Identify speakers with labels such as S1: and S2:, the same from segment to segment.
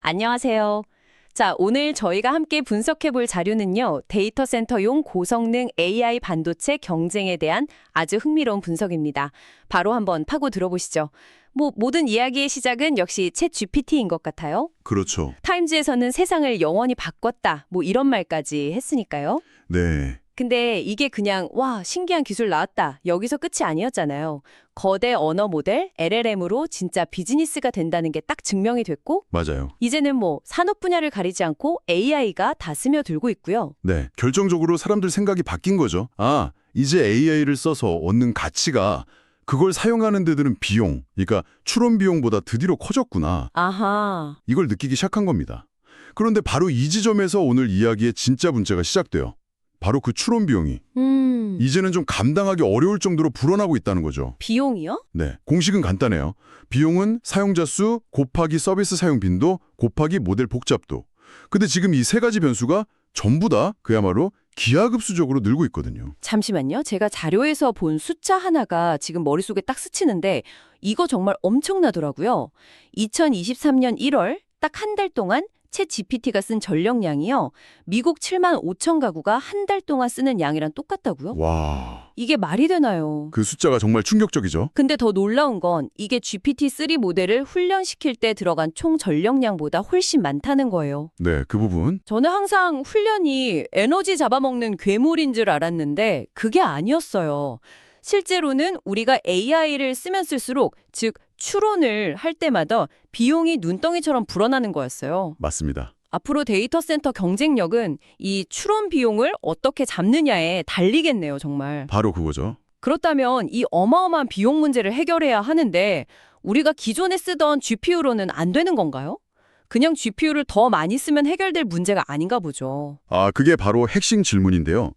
S1: 안녕하세요. 자, 오늘 저희가 함께 분석해 볼 자료는요, 데이터 센터용 고성능 AI 반도체 경쟁에 대한 아주 흥미로운 분석입니다. 바로 한번 파고 들어보시죠. 모든 이야기의 시작은 역시 챗 GPT인 것 같아요.
S2: 그렇죠.
S1: 타임즈에서는 세상을 영원히 바꿨다, 이런 말까지 했으니까요.
S2: 네.
S1: 근데 이게 그냥 와, 신기한 기술 나왔다, 여기서 끝이 아니었잖아요. 거대 언어 모델 LLM으로 진짜 비즈니스가 된다는 게 딱 증명이 됐고,
S2: 맞아요.
S1: 이제는 산업 분야를 가리지 않고 AI가 다 스며들고 있고요.
S2: 네. 결정적으로 사람들 생각이 바뀐 거죠. 아, 이제 AI를 써서 얻는 가치가 그걸 사용하는 데들은 비용, 그러니까 추론 비용보다 드디어 커졌구나.
S1: 아하.
S2: 이걸 느끼기 시작한 겁니다. 그런데 바로 이 지점에서 오늘 이야기의 진짜 문제가 시작돼요. 바로 그 추론 비용이 이제는 좀 감당하기 어려울 정도로 불어나고 있다는 거죠.
S1: 비용이요?
S2: 네, 공식은 간단해요. 비용은 사용자 수 곱하기 서비스 사용 빈도 곱하기 모델 복잡도. 근데 지금 이 세 가지 변수가 전부 다 그야말로 기하급수적으로 늘고 있거든요.
S1: 잠시만요. 제가 자료에서 본 숫자 하나가 지금 머릿속에 딱 스치는데 이거 정말 엄청나더라고요. 2023년 1월 딱 한 달 동안 챗 GPT가 쓴 전력량이요, 미국 7만 5천 가구가 한 달 동안 쓰는 양이랑 똑같다고요?
S2: 와,
S1: 이게 말이 되나요?
S2: 그 숫자가 정말 충격적이죠.
S1: 근데 더 놀라운 건 이게 GPT-3 모델을 훈련시킬 때 들어간 총 전력량보다 훨씬 많다는 거예요.
S2: 네, 그 부분.
S1: 저는 항상 훈련이 에너지 잡아먹는 괴물인 줄 알았는데 그게 아니었어요. 실제로는 우리가 AI를 쓰면 쓸수록, 즉 추론을 할 때마다 비용이 눈덩이처럼 불어나는 거였어요.
S2: 맞습니다.
S1: 앞으로 데이터 센터 경쟁력은 이 추론 비용을 어떻게 잡느냐에 달리겠네요, 정말.
S2: 바로 그거죠.
S1: 그렇다면 이 어마어마한 비용 문제를 해결해야 하는데 우리가 기존에 쓰던 GPU로는 안 되는 건가요? 그냥 GPU를 더 많이 쓰면 해결될 문제가 아닌가 보죠.
S2: 아, 그게 바로 핵심 질문인데요.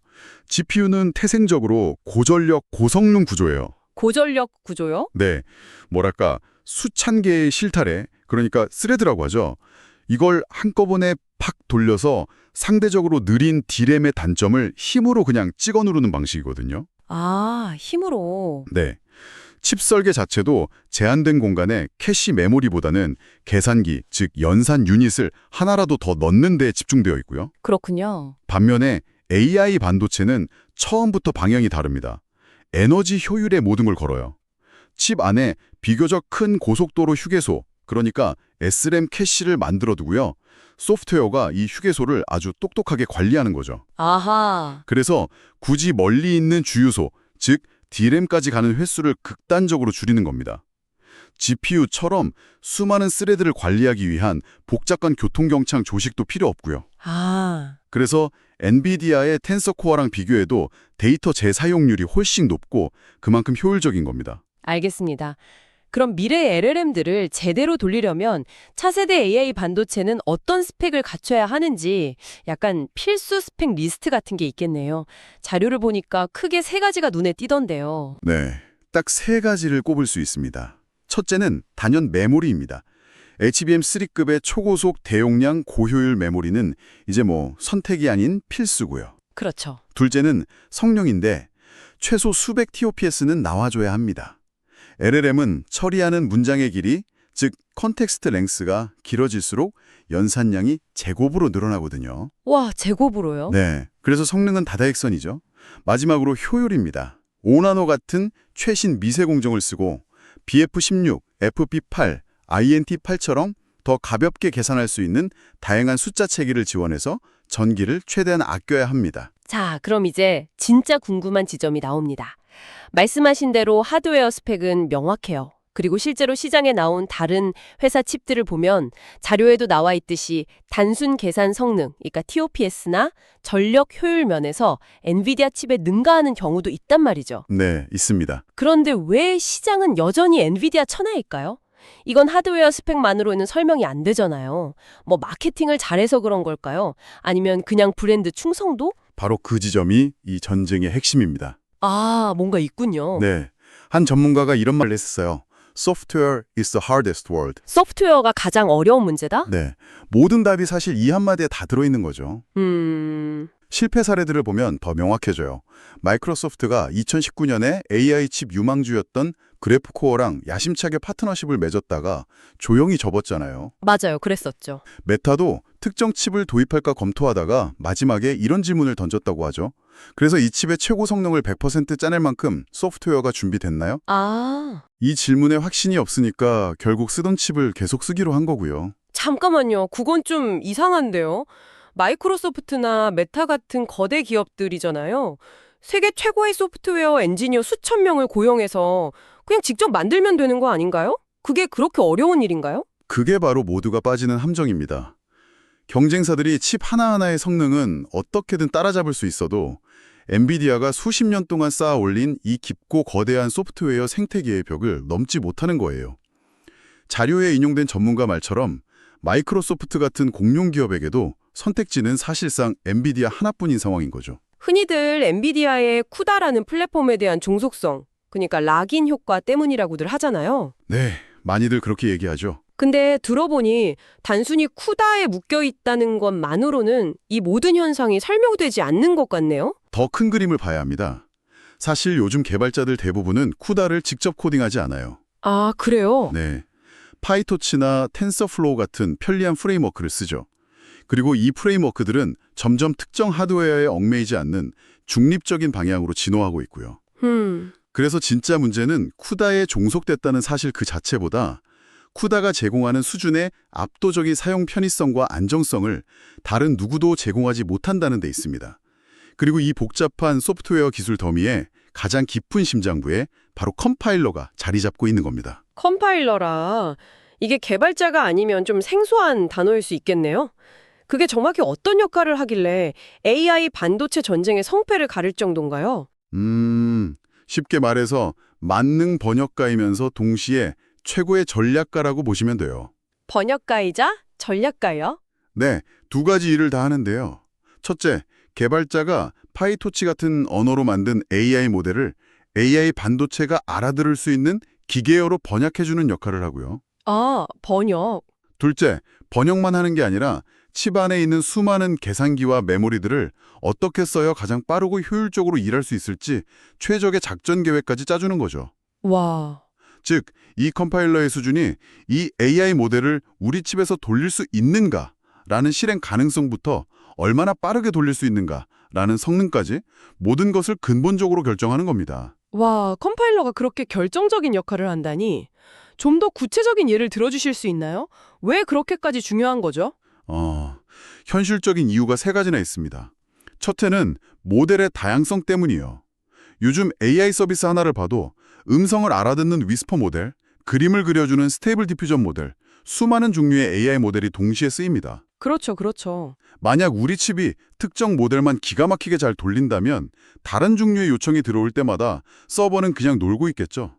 S2: GPU는 태생적으로 고전력, 고성능 구조예요.
S1: 고전력 구조요?
S2: 네, 뭐랄까 수천 개의 실타래, 그러니까 스레드라고 하죠. 이걸 한꺼번에 팍 돌려서 상대적으로 느린 D램의 단점을 힘으로 그냥 찍어 누르는 방식이거든요.
S1: 아, 힘으로.
S2: 네, 칩 설계 자체도 제한된 공간에 캐시 메모리보다는 계산기, 즉 연산 유닛을 하나라도 더 넣는 데 집중되어 있고요.
S1: 그렇군요.
S2: 반면에 AI 반도체는 처음부터 방향이 다릅니다. 에너지 효율에 모든 걸 걸어요. 칩 안에 비교적 큰 고속도로 휴게소, 그러니까 SRAM 캐시를 만들어두고요. 소프트웨어가 이 휴게소를 아주 똑똑하게 관리하는 거죠.
S1: 아하.
S2: 그래서 굳이 멀리 있는 주유소, 즉 D램까지 가는 횟수를 극단적으로 줄이는 겁니다. GPU처럼 수많은 스레드를 관리하기 위한 복잡한 교통경창 조식도 필요 없고요.
S1: 아.
S2: 그래서 엔비디아의 텐서코어랑 비교해도 데이터 재사용률이 훨씬 높고 그만큼 효율적인 겁니다.
S1: 알겠습니다. 그럼 미래의 LLM들을 제대로 돌리려면 차세대 AI 반도체는 어떤 스펙을 갖춰야 하는지 약간 필수 스펙 리스트 같은 게 있겠네요. 자료를 보니까 크게 세 가지가 눈에 띄던데요.
S2: 네, 딱 세 가지를 꼽을 수 있습니다. 첫째는 단연 메모리입니다. HBM3급의 초고속 대용량 고효율 메모리는 이제 선택이 아닌 필수고요.
S1: 그렇죠.
S2: 둘째는 성능인데 최소 수백 TOPS는 나와줘야 합니다. LLM은 처리하는 문장의 길이, 즉 컨텍스트 랭스가 길어질수록 연산량이 제곱으로 늘어나거든요.
S1: 와, 제곱으로요?
S2: 네, 그래서 성능은 다다익선이죠. 마지막으로 효율입니다. 5나노 같은 최신 미세 공정을 쓰고 BF16, FP8, INT8처럼 더 가볍게 계산할 수 있는 다양한 숫자 체계를 지원해서 전기를 최대한 아껴야 합니다.
S1: 자, 그럼 이제 진짜 궁금한 지점이 나옵니다. 말씀하신 대로 하드웨어 스펙은 명확해요. 그리고 실제로 시장에 나온 다른 회사 칩들을 보면 자료에도 나와 있듯이 단순 계산 성능, 그러니까 TOPS나 전력 효율 면에서 엔비디아 칩에 능가하는 경우도 있단 말이죠.
S2: 네, 있습니다.
S1: 그런데 왜 시장은 여전히 엔비디아 천하일까요? 이건 하드웨어 스펙만으로는 설명이 안 되잖아요. 마케팅을 잘해서 그런 걸까요? 아니면 그냥 브랜드 충성도?
S2: 바로 그 지점이 이 전쟁의 핵심입니다.
S1: 아, 뭔가 있군요.
S2: 네, 한 전문가가 이런 말을 했어요. Software is the hardest word.
S1: 소프트웨어가 가장 어려운 문제다?
S2: 네, 모든 답이 사실 이 한마디에 다 들어있는 거죠. 실패 사례들을 보면 더 명확해져요. 마이크로소프트가 2019년에 AI 칩 유망주였던 그래프코어랑 야심차게 파트너십을 맺었다가 조용히 접었잖아요.
S1: 맞아요. 그랬었죠.
S2: 메타도 특정 칩을 도입할까 검토하다가 마지막에 이런 질문을 던졌다고 하죠. 그래서 이 칩의 최고 성능을 100% 짜낼 만큼 소프트웨어가 준비됐나요?
S1: 아,
S2: 이 질문에 확신이 없으니까 결국 쓰던 칩을 계속 쓰기로 한 거고요.
S1: 잠깐만요. 그건 좀 이상한데요. 마이크로소프트나 메타 같은 거대 기업들이잖아요. 세계 최고의 소프트웨어 엔지니어 수천 명을 고용해서 그냥 직접 만들면 되는 거 아닌가요? 그게 그렇게 어려운 일인가요?
S2: 그게 바로 모두가 빠지는 함정입니다. 경쟁사들이 칩 하나하나의 성능은 어떻게든 따라잡을 수 있어도 엔비디아가 수십 년 동안 쌓아 올린 이 깊고 거대한 소프트웨어 생태계의 벽을 넘지 못하는 거예요. 자료에 인용된 전문가 말처럼 마이크로소프트 같은 공룡 기업에게도 선택지는 사실상 엔비디아 하나뿐인 상황인 거죠.
S1: 흔히들 엔비디아의 쿠다라는 플랫폼에 대한 종속성, 그러니까 락인 효과 때문이라고들 하잖아요.
S2: 네, 많이들 그렇게 얘기하죠.
S1: 근데 들어보니 단순히 쿠다에 묶여 있다는 것만으로는 이 모든 현상이 설명되지 않는 것 같네요.
S2: 더 큰 그림을 봐야 합니다. 사실 요즘 개발자들 대부분은 쿠다를 직접 코딩하지 않아요.
S1: 아, 그래요?
S2: 네, 파이토치나 텐서플로우 같은 편리한 프레임워크를 쓰죠. 그리고 이 프레임워크들은 점점 특정 하드웨어에 얽매이지 않는 중립적인 방향으로 진화하고 있고요. 그래서 진짜 문제는 쿠다에 종속됐다는 사실 그 자체보다 쿠다가 제공하는 수준의 압도적인 사용 편의성과 안정성을 다른 누구도 제공하지 못한다는 데 있습니다. 그리고 이 복잡한 소프트웨어 기술 더미에 가장 깊은 심장부에 바로 컴파일러가 자리 잡고 있는 겁니다.
S1: 컴파일러라. 이게 개발자가 아니면 좀 생소한 단어일 수 있겠네요. 그게 정확히 어떤 역할을 하길래 AI 반도체 전쟁의 성패를 가릴 정도인가요?
S2: 쉽게 말해서 만능 번역가이면서 동시에 최고의 전략가라고 보시면 돼요.
S1: 번역가이자 전략가요?
S2: 네, 두 가지 일을 다 하는데요. 첫째, 개발자가 파이토치 같은 언어로 만든 AI 모델을 AI 반도체가 알아들을 수 있는 기계어로 번역해주는 역할을 하고요.
S1: 아, 번역.
S2: 둘째, 번역만 하는 게 아니라 칩 안에 있는 수많은 계산기와 메모리들을 어떻게 써야 가장 빠르고 효율적으로 일할 수 있을지 최적의 작전 계획까지 짜주는 거죠.
S1: 와.
S2: 즉, 이 컴파일러의 수준이 이 AI 모델을 우리 칩에서 돌릴 수 있는가라는 실행 가능성부터 얼마나 빠르게 돌릴 수 있는가라는 성능까지 모든 것을 근본적으로 결정하는 겁니다.
S1: 와, 컴파일러가 그렇게 결정적인 역할을 한다니. 좀 더 구체적인 예를 들어주실 수 있나요? 왜 그렇게까지 중요한 거죠?
S2: 현실적인 이유가 세 가지나 있습니다. 첫째는 모델의 다양성 때문이에요. 요즘 AI 서비스 하나를 봐도 음성을 알아듣는 위스퍼 모델, 그림을 그려주는 스테이블 디퓨전 모델, 수많은 종류의 AI 모델이 동시에 쓰입니다.
S1: 그렇죠, 그렇죠.
S2: 만약 우리 칩이 특정 모델만 기가 막히게 잘 돌린다면 다른 종류의 요청이 들어올 때마다 서버는 그냥 놀고 있겠죠.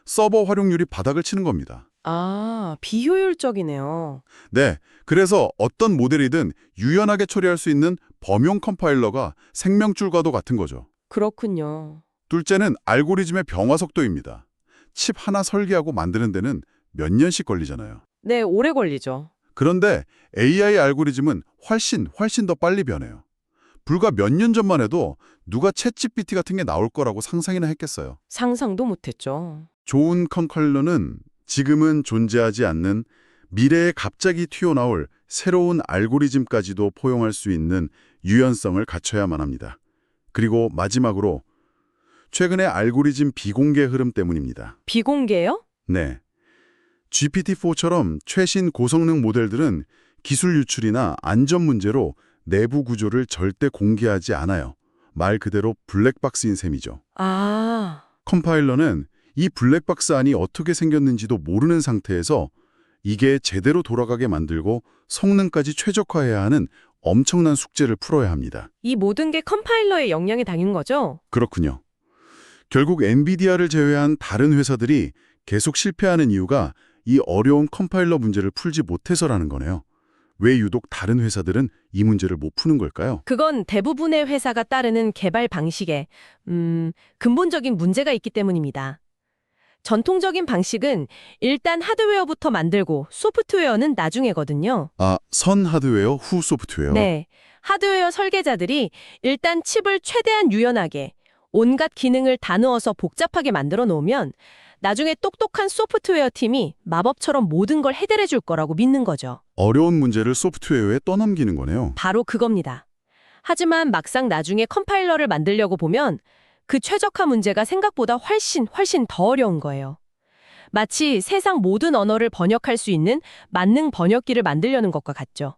S2: 서버 활용률이 바닥을 치는 겁니다.
S1: 아, 비효율적이네요.
S2: 네, 그래서 어떤 모델이든 유연하게 처리할 수 있는 범용 컴파일러가 생명줄과도 같은 거죠.
S1: 그렇군요.
S2: 둘째는 알고리즘의 병화 속도입니다. 칩 하나 설계하고 만드는 데는 몇 년씩 걸리잖아요.
S1: 네, 오래 걸리죠.
S2: 그런데 AI 알고리즘은 훨씬 더 빨리 변해요. 불과 몇 년 전만 해도 누가 챗GPT 같은 게 나올 거라고 상상이나 했겠어요.
S1: 상상도 못했죠.
S2: 좋은 컴파일러는 지금은 존재하지 않는 미래에 갑자기 튀어나올 새로운 알고리즘까지도 포용할 수 있는 유연성을 갖춰야만 합니다. 그리고 마지막으로 최근의 알고리즘 비공개 흐름 때문입니다.
S1: 비공개요?
S2: 네. GPT-4처럼 최신 고성능 모델들은 기술 유출이나 안전 문제로 내부 구조를 절대 공개하지 않아요. 말 그대로 블랙박스인 셈이죠.
S1: 아,
S2: 컴파일러는 이 블랙박스 안이 어떻게 생겼는지도 모르는 상태에서 이게 제대로 돌아가게 만들고 성능까지 최적화해야 하는 엄청난 숙제를 풀어야 합니다.
S1: 이 모든 게 컴파일러의 역량에 당인 거죠?
S2: 그렇군요. 결국 엔비디아를 제외한 다른 회사들이 계속 실패하는 이유가 이 어려운 컴파일러 문제를 풀지 못해서라는 거네요. 왜 유독 다른 회사들은 이 문제를 못 푸는 걸까요?
S1: 그건 대부분의 회사가 따르는 개발 방식에 근본적인 문제가 있기 때문입니다. 전통적인 방식은 일단 하드웨어부터 만들고 소프트웨어는 나중에거든요.
S2: 아, 선 하드웨어, 후 소프트웨어.
S1: 네. 하드웨어 설계자들이 일단 칩을 최대한 유연하게 온갖 기능을 다 넣어서 복잡하게 만들어 놓으면 나중에 똑똑한 소프트웨어 팀이 마법처럼 모든 걸 해결해 줄 거라고 믿는 거죠.
S2: 어려운 문제를 소프트웨어에 떠넘기는 거네요.
S1: 바로 그겁니다. 하지만 막상 나중에 컴파일러를 만들려고 보면 그 최적화 문제가 생각보다 훨씬 더 어려운 거예요. 마치 세상 모든 언어를 번역할 수 있는 만능 번역기를 만들려는 것과 같죠.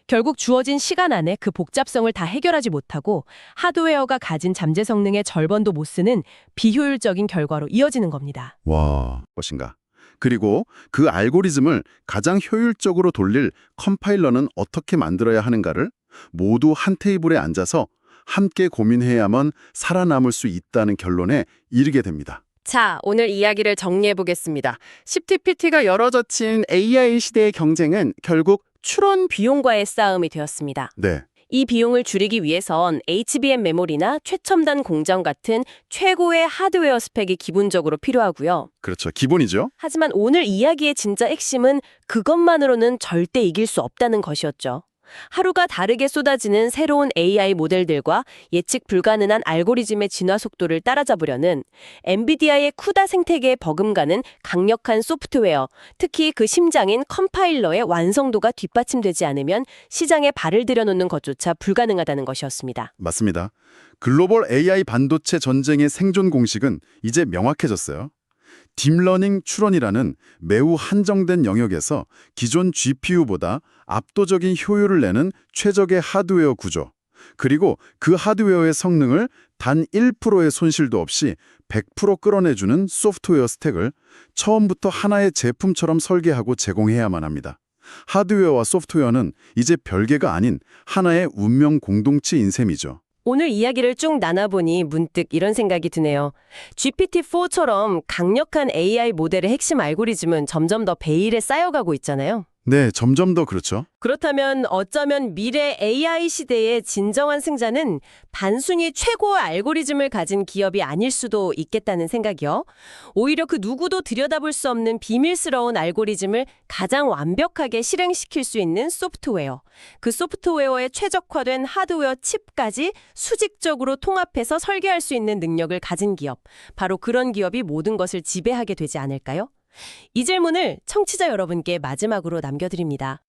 S1: 결국 주어진 시간 안에 그 복잡성을 다 해결하지 못하고 하드웨어가 가진 잠재 성능의 절반도 못 쓰는 비효율적인 결과로 이어지는 겁니다.
S2: 와, 것인가. 그리고 그 알고리즘을 가장 효율적으로 돌릴 컴파일러는 어떻게 만들어야 하는가를 모두 한 테이블에 앉아서 함께 고민해야만 살아남을 수 있다는 결론에 이르게 됩니다.
S1: 자, 오늘 이야기를 정리해 보겠습니다.
S3: 10TPT가 열어젖힌 AI 시대의 경쟁은 결국
S1: 추론 비용과의 싸움이 되었습니다.
S2: 네,
S1: 이 비용을 줄이기 위해선 HBM 메모리나 최첨단 공정 같은 최고의 하드웨어 스펙이 기본적으로 필요하고요.
S2: 그렇죠. 기본이죠.
S1: 하지만 오늘 이야기의 진짜 핵심은 그것만으로는 절대 이길 수 없다는 것이었죠. 하루가 다르게 쏟아지는 새로운 AI 모델들과 예측 불가능한 알고리즘의 진화 속도를 따라잡으려는 엔비디아의 쿠다 생태계에 버금가는 강력한 소프트웨어, 특히 그 심장인 컴파일러의 완성도가 뒷받침되지 않으면 시장에 발을 들여놓는 것조차 불가능하다는 것이었습니다.
S2: 맞습니다. 글로벌 AI 반도체 전쟁의 생존 공식은 이제 명확해졌어요. 딥러닝 추론이라는 매우 한정된 영역에서 기존 GPU보다 압도적인 효율을 내는 최적의 하드웨어 구조, 그리고 그 하드웨어의 성능을 단 1%의 손실도 없이 100% 끌어내주는 소프트웨어 스택을 처음부터 하나의 제품처럼 설계하고 제공해야만 합니다. 하드웨어와 소프트웨어는 이제 별개가 아닌 하나의 운명 공동체인 셈이죠.
S1: 오늘 이야기를 쭉 나눠보니 문득 이런 생각이 드네요. GPT-4처럼 강력한 AI 모델의 핵심 알고리즘은 점점 더 베일에 쌓여가고 있잖아요.
S2: 네, 점점 더 그렇죠.
S1: 그렇다면 어쩌면 미래 AI 시대의 진정한 승자는 단순히 최고의 알고리즘을 가진 기업이 아닐 수도 있겠다는 생각이요. 오히려 그 누구도 들여다볼 수 없는 비밀스러운 알고리즘을 가장 완벽하게 실행시킬 수 있는 소프트웨어. 그 소프트웨어에 최적화된 하드웨어 칩까지 수직적으로 통합해서 설계할 수 있는 능력을 가진 기업. 바로 그런 기업이 모든 것을 지배하게 되지 않을까요? 이 질문을 청취자 여러분께 마지막으로 남겨드립니다.